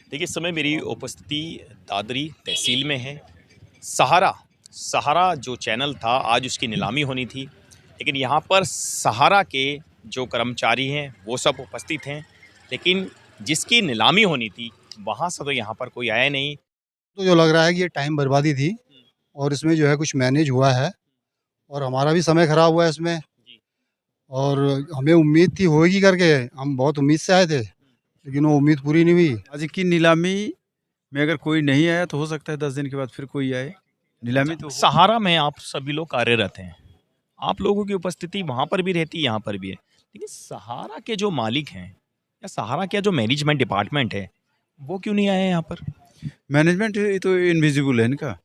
देखिए, इस समय मेरी उपस्थिति दादरी तहसील में है। सहारा जो चैनल था, आज उसकी नीलामी होनी थी, लेकिन यहाँ पर सहारा के जो कर्मचारी हैं वो सब उपस्थित हैं, लेकिन जिसकी नीलामी होनी थी वहाँ से तो यहाँ पर कोई आया नहीं। तो जो लग रहा है कि ये टाइम बर्बादी थी और इसमें जो है कुछ मैनेज हुआ है और हमारा भी समय खराब हुआ है इसमें। जी। और हमें उम्मीद थी होएगी करके, हम बहुत उम्मीद से आए थे, लेकिन वो उम्मीद पूरी नहीं हुई। आज की नीलामी में अगर कोई नहीं आया तो हो सकता है 10 दिन के बाद फिर कोई आए। नीलामी तो हो। सहारा में आप सभी लोग कार्यरत हैं, आप लोगों की उपस्थिति वहाँ पर भी रहती है, यहाँ पर भी है, लेकिन सहारा के जो मालिक हैं या सहारा का जो मैनेजमेंट डिपार्टमेंट है वो क्यों नहीं आया यहाँ पर? मैनेजमेंट ये तो इनविजिबल है इनका,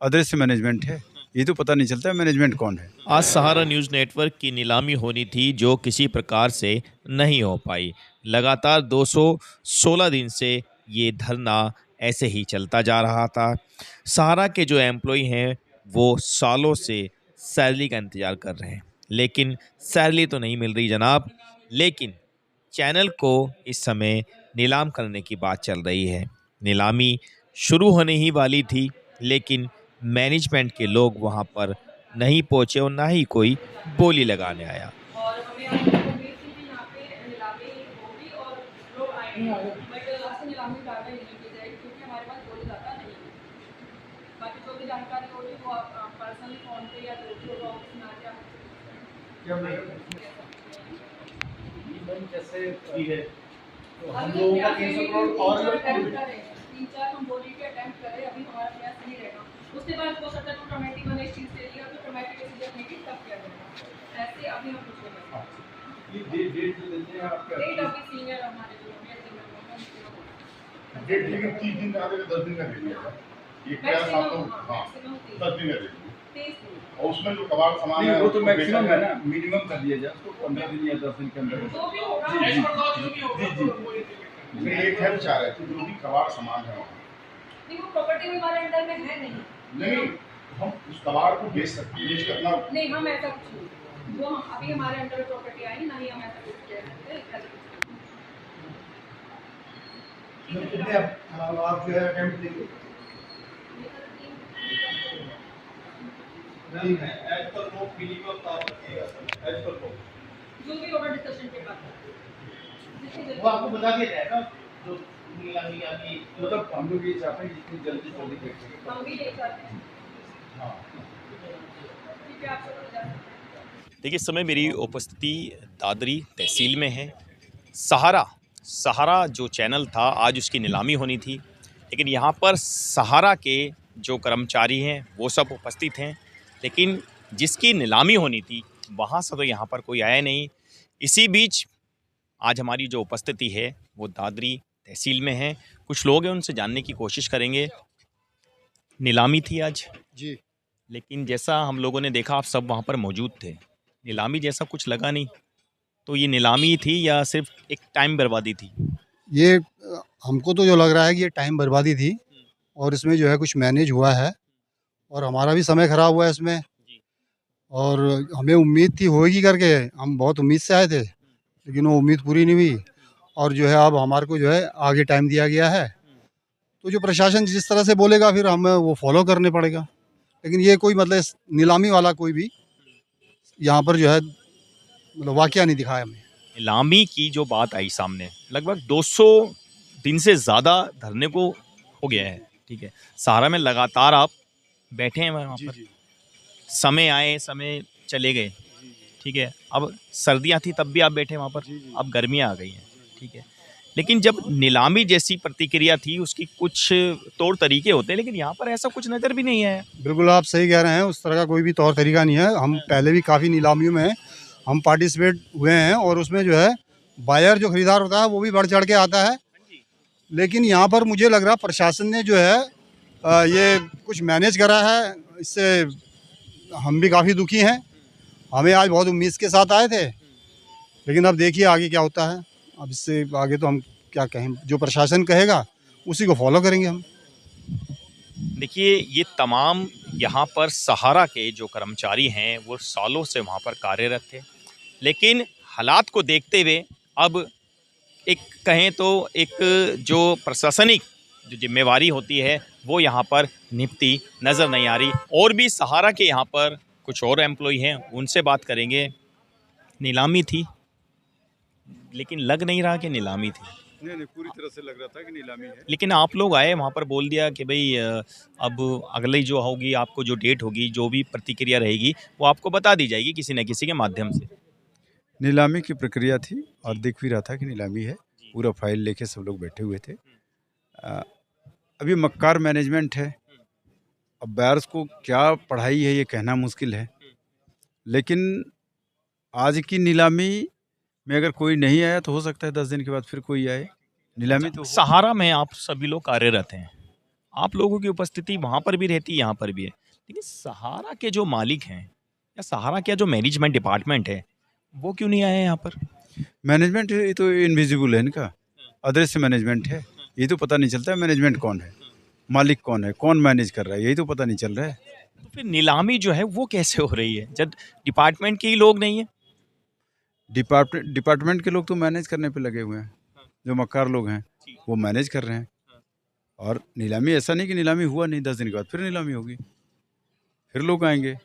अदृश्य मैनेजमेंट है, ये तो पता नहीं चलता मैनेजमेंट कौन है। आज सहारा न्यूज़ नेटवर्क की नीलामी होनी थी जो किसी प्रकार से नहीं हो पाई। लगातार 216 दिन से ये धरना ऐसे ही चलता जा रहा था। सहारा के जो एम्प्लॉय हैं वो सालों से सैलरी का इंतज़ार कर रहे हैं, लेकिन सैलरी तो नहीं मिल रही जनाब। लेकिन चैनल को इस समय नीलाम करने की बात चल रही है। नीलामी शुरू होने ही वाली थी, लेकिन मैनेजमेंट के लोग वहाँ पर नहीं पहुँचे और ना ही कोई बोली लगाने आया। और हमें आज उम्मीद थी कि यहाँ पे नीलामी होगी और लोग आएंगे, बट आज से नीलामी ज़्यादा नहीं की जाएगी क्योंकि हमारे पास कोई ज़्यादा नहीं है। बाकी जो भी जानकारी होगी वो आप पर्सनली फ़ोन पे या जो भी होगा ऑफिस में आके आप जैसे भी है तो हम अभी लोगों का प्रयास 300 यही करोड़ है, और 3-4 हम बोली के अटेम्प्ट करें, अभी हमारा प्रयास नहीं रहेगा। उसके बाद हो सकता है तो कमेटी बने इस चीज़ के लिए, तो कमेटी डिसीजन मेकिंग तब किया जाएगा। ऐसे अभी हम कुछ नहीं कर सकते। ये डेट जो देते हैं आपका डेट अभी सीनियर हमारे जो है डेट लेकिन 30 दिन का आगे 10 दिन का दे दिया था। ये प्रयास आप लोग हाँ 10 दिन का दे दिया। 30 दिन। और उसमें जो कबाड़ सामान है वो तो उसको मैक्सिमम बेचा है जाए। ना, मिनिमम कर दिया जाए उसको 15 दिन या 10 दिन के अंदर। जो भी होगा लेकिन एक है चाह रहे थे जो भी कबाड़ सामान है वहाँ नहीं, वो प्रॉपर्टी में हमारे अंडर में है नहीं। नहीं हम उस कबाड़ को बेच सकते हैं, बेच के अपना नहीं, हम ऐसा कुछ नहीं, जो हम अभी हमारे अंडर में प्रॉपर्टी आई ना ही हम ऐसा कुछ कह सकते हैं। आप जो है अटेम्प्ट देंगे नहीं है एज पर वो मिनिमम पावर दिएगा सर, एज पर वो जो भी होगा डिस्कशन के बाद वो आपको बता दिया जाएगा जो नीलामी अभी मतलब हम लोग ये चाहते हैं जितनी जल्दी जल्दी देखें। हम भी यही चाहते हैं। हाँ ठीक है, आप सब लोग जा सकते हैं। देखिए, इस समय मेरी उपस्थिति दादरी तहसील में है। सहारा जो चैनल था, आज उसकी नीलामी होनी थी, लेकिन यहाँ पर सहारा के जो कर्मचारी हैं वो सब उपस्थित हैं, लेकिन जिसकी नीलामी होनी थी वहाँ से तो यहाँ पर कोई आया नहीं। इसी बीच आज हमारी जो उपस्थिति है वो दादरी तहसील में है। कुछ लोग हैं, उनसे जानने की कोशिश करेंगे। नीलामी थी आज, जी। लेकिन जैसा हम लोगों ने देखा आप सब वहाँ पर मौजूद थे, नीलामी जैसा कुछ लगा नहीं। तो ये नीलामी थी या सिर्फ एक टाइम बर्बादी थी? ये हमको तो जो लग रहा है कि ये टाइम बर्बादी थी और इसमें जो है कुछ मैनेज हुआ है और हमारा भी समय खराब हुआ है इसमें। जी। और हमें उम्मीद थी होएगी करके, हम बहुत उम्मीद से आए थे, लेकिन वो उम्मीद पूरी नहीं हुई। और जो है अब हमारे को जो है आगे टाइम दिया गया है, तो जो प्रशासन जिस तरह से बोलेगा फिर हमें वो फॉलो करने पड़ेगा। लेकिन ये कोई मतलब नीलामी वाला कोई भी यहाँ पर जो है मतलब वाकया नहीं दिखाया हमें। नीलामी की जो बात आई सामने, लगभग 200 दिन से ज़्यादा धरने को हो गया है। ठीक है, सहारा में लगातार आप बैठे हैं वहाँ पर, समय आए समय चले गए। ठीक है, अब सर्दियाँ थी तब भी आप बैठे वहाँ पर, अब गर्मियाँ आ गई हैं। ठीक है, लेकिन जब नीलामी जैसी प्रतिक्रिया थी उसकी कुछ तौर तरीके होते हैं, लेकिन यहाँ पर ऐसा कुछ नज़र भी नहीं आया। बिल्कुल आप सही कह रहे हैं, उस तरह का कोई भी तौर तरीका नहीं है। हम पहले भी काफ़ी नीलामियों में हम पार्टिसिपेट हुए हैं और उसमें जो है बायर जो खरीदार होता है वो भी बढ़ चढ़ के आता है। लेकिन यहाँ पर मुझे लग रहा प्रशासन ने जो है ये कुछ मैनेज करा है, इससे हम भी काफ़ी दुखी हैं। हमें आज बहुत उम्मीद के साथ आए थे, लेकिन अब देखिए आगे क्या होता है। अब इससे आगे तो हम क्या कहें, जो प्रशासन कहेगा उसी को फॉलो करेंगे हम। देखिए, ये तमाम यहाँ पर सहारा के जो कर्मचारी हैं वो सालों से वहाँ पर कार्यरत थे, लेकिन हालात को देखते हुए अब एक कहें तो एक जो प्रशासनिक जो जिम्मेवारी होती है वो यहाँ पर निभती नज़र नहीं आ रही। और भी सहारा के यहाँ पर कुछ और एम्प्लॉय हैं, उनसे बात करेंगे। नीलामी थी, लेकिन लग नहीं रहा कि नीलामी थी। नहीं, पूरी तरह से लग रहा था कि नीलामी है। लेकिन आप लोग आए वहाँ पर, बोल दिया कि भाई अब अगली जो होगी, आपको जो डेट होगी, जो भी प्रतिक्रिया रहेगी वो आपको बता दी जाएगी किसी न किसी के माध्यम से। नीलामी की प्रक्रिया थी और दिख भी रहा था कि नीलामी है। पूरा फाइल लेके सब लोग बैठे हुए थे। अभी मक्कार मैनेजमेंट है। अब बायर्स को क्या पढ़ाई है ये कहना मुश्किल है, लेकिन आज की नीलामी में अगर कोई नहीं आया तो हो सकता है 10 दिन के बाद फिर कोई आए। नीलामी तो सहारा में आप सभी लोग कार्यरत हैं, आप लोगों की उपस्थिति वहाँ पर भी रहती है, यहाँ पर भी है, लेकिन सहारा के जो मालिक हैं या सहारा का जो मैनेजमेंट डिपार्टमेंट है वो क्यों नहीं आए यहाँ पर? मैनेजमेंट ये तो इनविजिबल है इनका, अदृश्य मैनेजमेंट है। ये तो पता नहीं चलता है मैनेजमेंट कौन है, मालिक कौन है, कौन मैनेज कर रहा है, यही तो पता नहीं चल रहा है। तो फिर नीलामी जो है वो कैसे हो रही है जब डिपार्टमेंट के ही लोग नहीं है? डिपार्टमेंट के लोग तो मैनेज करने पे लगे हुए हैं, जो मक्कार लोग हैं वो मैनेज कर रहे हैं। और नीलामी ऐसा नहीं कि नीलामी हुआ नहीं, 10 दिन के बाद फिर नीलामी होगी, फिर लोग आएंगे।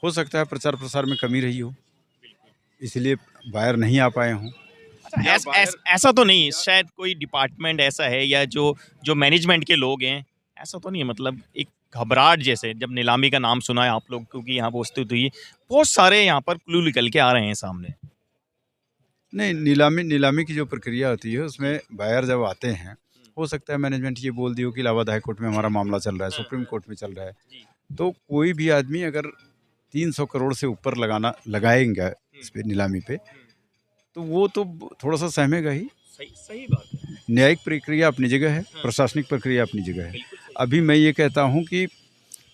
हो सकता है प्रचार प्रसार में कमी रही हो, इसलिए बायर नहीं आ पाए हों। ऐसा तो नहीं, शायद कोई डिपार्टमेंट ऐसा है या जो मैनेजमेंट के लोग हैं, ऐसा तो नहीं है। मतलब एक घबराहट जैसे जब नीलामी का नाम सुना है आप लोग, क्योंकि यहाँ पर उपस्थित हुई, बहुत सारे यहाँ पर क्लू निकल के आ रहे हैं सामने। नहीं, नीलामी की जो प्रक्रिया होती है उसमें बायर जब आते हैं, हो सकता है मैनेजमेंट ये बोल दी हो कि इलाहाबाद हाई कोर्ट में हमारा मामला चल रहा है, सुप्रीम कोर्ट में चल रहा है, तो कोई भी आदमी अगर 300 करोड़ से ऊपर लगाएंगे इस पे नीलामी पे, तो वो तो थोड़ा सा सहमेगा ही। सही बात है। न्यायिक प्रक्रिया अपनी जगह है, प्रशासनिक प्रक्रिया अपनी जगह है। अभी मैं ये कहता हूँ कि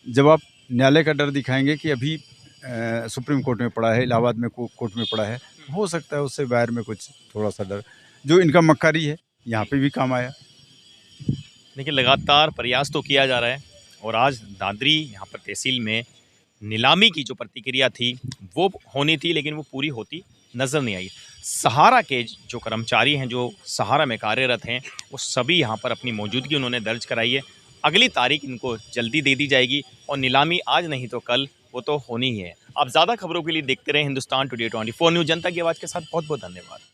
जब आप न्यायालय का डर दिखाएंगे कि अभी सुप्रीम कोर्ट में पड़ा है, इलाहाबाद में कोर्ट में पड़ा है, हो सकता है उससे बाहर में कुछ थोड़ा सा डर, जो इनका मक्कारी है यहाँ पे भी काम आया। देखिए, लगातार प्रयास तो किया जा रहा है और आज दादरी यहाँ पर तहसील में नीलामी की जो प्रतिक्रिया थी वो होनी थी, लेकिन वो पूरी होती नज़र नहीं आई। सहारा के जो कर्मचारी हैं, जो सहारा में कार्यरत हैं, वो सभी यहाँ पर अपनी मौजूदगी उन्होंने दर्ज कराई है। अगली तारीख इनको जल्दी दे दी जाएगी और नीलामी आज नहीं तो कल वो तो होनी ही है। आप ज़्यादा खबरों के लिए देखते रहे हिंदुस्तान टुडे 24 न्यूज़। जनता की आवाज़ के साथ बहुत बहुत धन्यवाद।